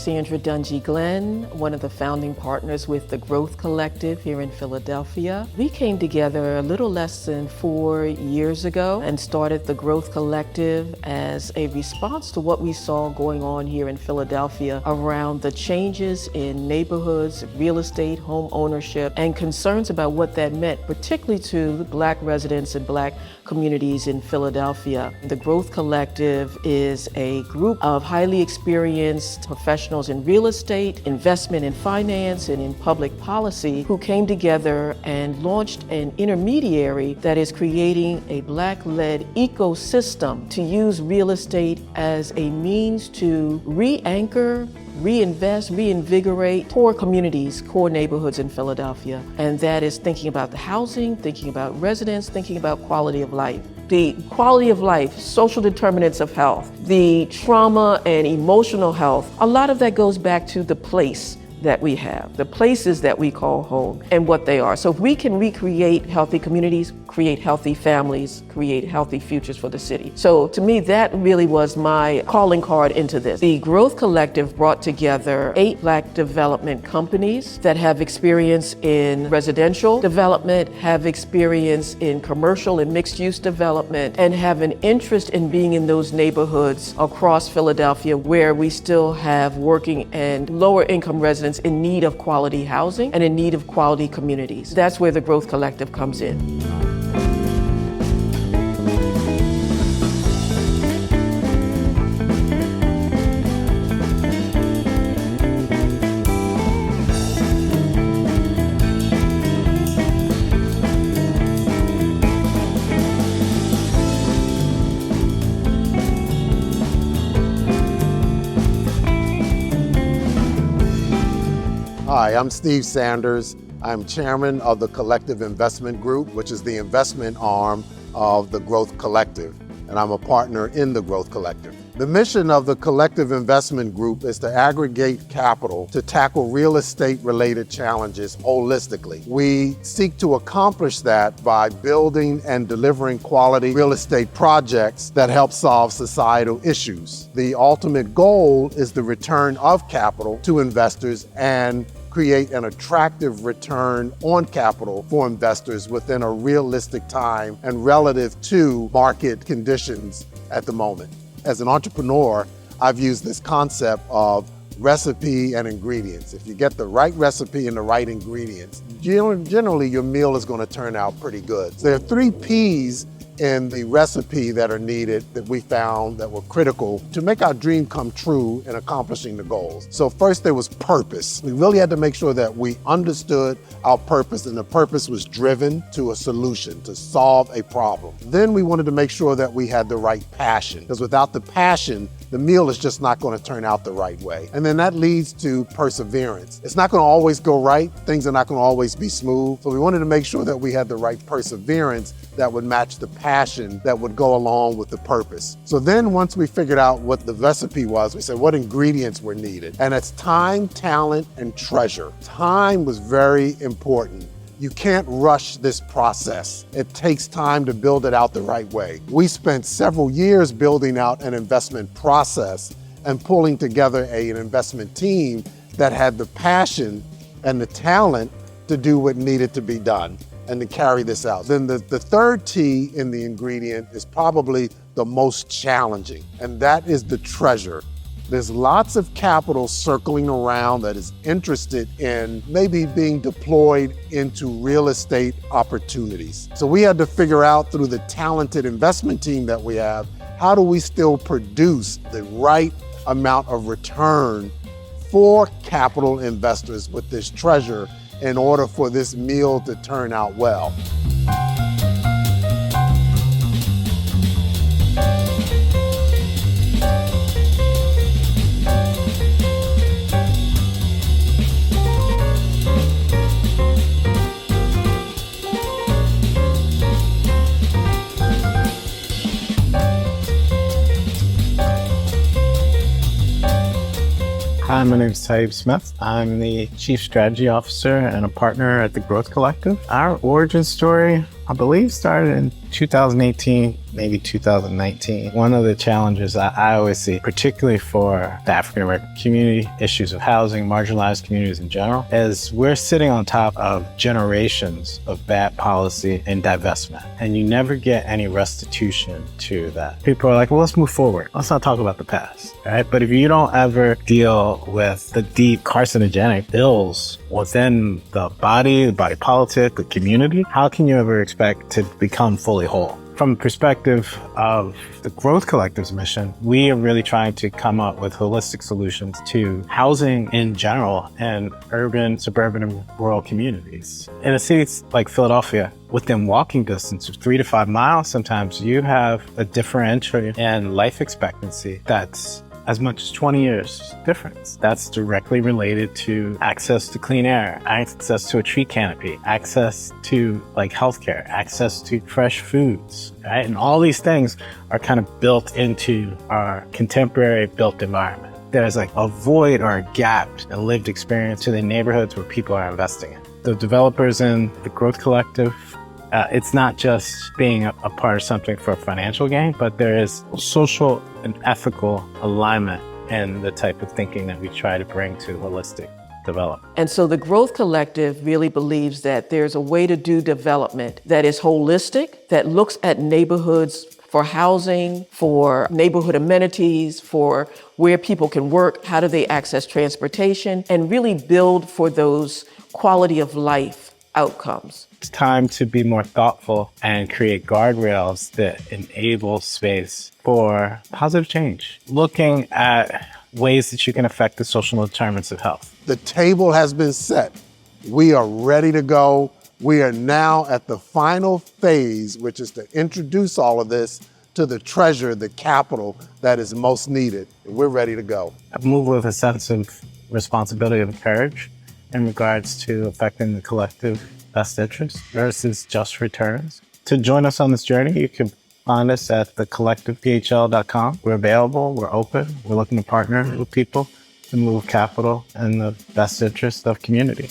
Sandra Dungy Glenn, one of the founding partners with the Growth Collective here in Philadelphia. We came together a little less than 4 years ago and started the Growth Collective as a response to what we saw going on here in Philadelphia around the changes in neighborhoods, real estate, home ownership, and concerns about what that meant, particularly to Black residents and Black communities in Philadelphia. The Growth Collective is a group of highly experienced professionals in real estate, investment in finance, and in public policy who came together and launched an intermediary that is creating a Black-led ecosystem to use real estate as a means to re-anchor, reinvest, reinvigorate core communities, core neighborhoods in Philadelphia. And that is thinking about the housing, thinking about residents, thinking about quality of life. The quality of life, social determinants of health, the trauma and emotional health, a lot of that goes back to the place that we have, the places that we call home and what they are. So if we can recreate healthy communities, create healthy families, create healthy futures for the city. So to me, that really was my calling card into this. The Growth Collective brought together 8 Black development companies that have experience in residential development, have experience in commercial and mixed use development, and have an interest in being in those neighborhoods across Philadelphia where we still have working and lower income residents in need of quality housing and in need of quality communities. That's where the Growth Collective comes in. Hi, I'm Steve Sanders. I'm chairman of the Collective Investment Group, which is the investment arm of the Growth Collective, and I'm a partner in the Growth Collective. The mission of the Collective Investment Group is to aggregate capital to tackle real estate-related challenges holistically. We seek to accomplish that by building and delivering quality real estate projects that help solve societal issues. The ultimate goal is the return of capital to investors and create an attractive return on capital for investors within a realistic time and relative to market conditions at the moment. As an entrepreneur, I've used this concept of recipe and ingredients. If you get the right recipe and the right ingredients, generally your meal is going to turn out pretty good. So there are 3 P's in the recipe that are needed that we found that were critical to make our dream come true in accomplishing the goals. So first there was purpose. We really had to make sure that we understood our purpose, and the purpose was driven to a solution, to solve a problem. Then we wanted to make sure that we had the right passion, because without the passion, the meal is just not going to turn out the right way. And then that leads to perseverance. It's not going to always go right. Things are not going to always be smooth. So we wanted to make sure that we had the right perseverance that would match the passion that would go along with the purpose. So then once we figured out what the recipe was, we said what ingredients were needed. And it's time, talent, and treasure. Time was very important. You can't rush this process. It takes time to build it out the right way. We spent several years building out an investment process and pulling together an investment team that had the passion and the talent to do what needed to be done and to carry this out. Then the third T in the ingredient is probably the most challenging, and that is the treasure. There's lots of capital circling around that is interested in maybe being deployed into real estate opportunities. So we had to figure out through the talented investment team that we have, how do we still produce the right amount of return for capital investors with this treasure in order for this meal to turn out well. Hi, my name is Taib Smith. I'm the Chief Strategy Officer and a partner at the Growth Collective. Our origin story, I believe started in 2018, maybe 2019. One of the challenges I always see, particularly for the African American community, issues of housing, marginalized communities in general, is we're sitting on top of generations of bad policy and divestment. And you never get any restitution to that. People are like, well, let's move forward. Let's not talk about the past, right? But if you don't ever deal with the deep carcinogenic ills within the body politic, the community, how can you ever expect to become fully whole? From the perspective of the Growth Collective's mission, we are really trying to come up with holistic solutions to housing in general in urban, suburban, and rural communities. In a city like Philadelphia, within walking distance of 3 to 5 miles, sometimes you have a differential in life expectancy that's as much as 20 years difference. That's directly related to access to clean air, access to a tree canopy, access to healthcare, access to fresh foods, right? And all these things are kind of built into our contemporary built environment. There's a void or a gap in lived experience to the neighborhoods where people are investing in. The developers in the Growth Collective, it's not just being a part of something for financial gain, but there is social and ethical alignment in the type of thinking that we try to bring to holistic development. And so the Growth Collective really believes that there's a way to do development that is holistic, that looks at neighborhoods for housing, for neighborhood amenities, for where people can work, how do they access transportation, and really build for those quality of life outcomes. It's time to be more thoughtful and create guardrails that enable space for positive change. Looking at ways that you can affect the social determinants of health. The table has been set. We are ready to go. We are now at the final phase, which is to introduce all of this to the treasure, the capital that is most needed. We're ready to go. I've moved with a sense of responsibility and courage in regards to affecting the collective best interest versus just returns. To join us on this journey, you can find us at thecollectivephl.com. We're available, we're open, we're looking to partner with people to move capital in the best interest of community.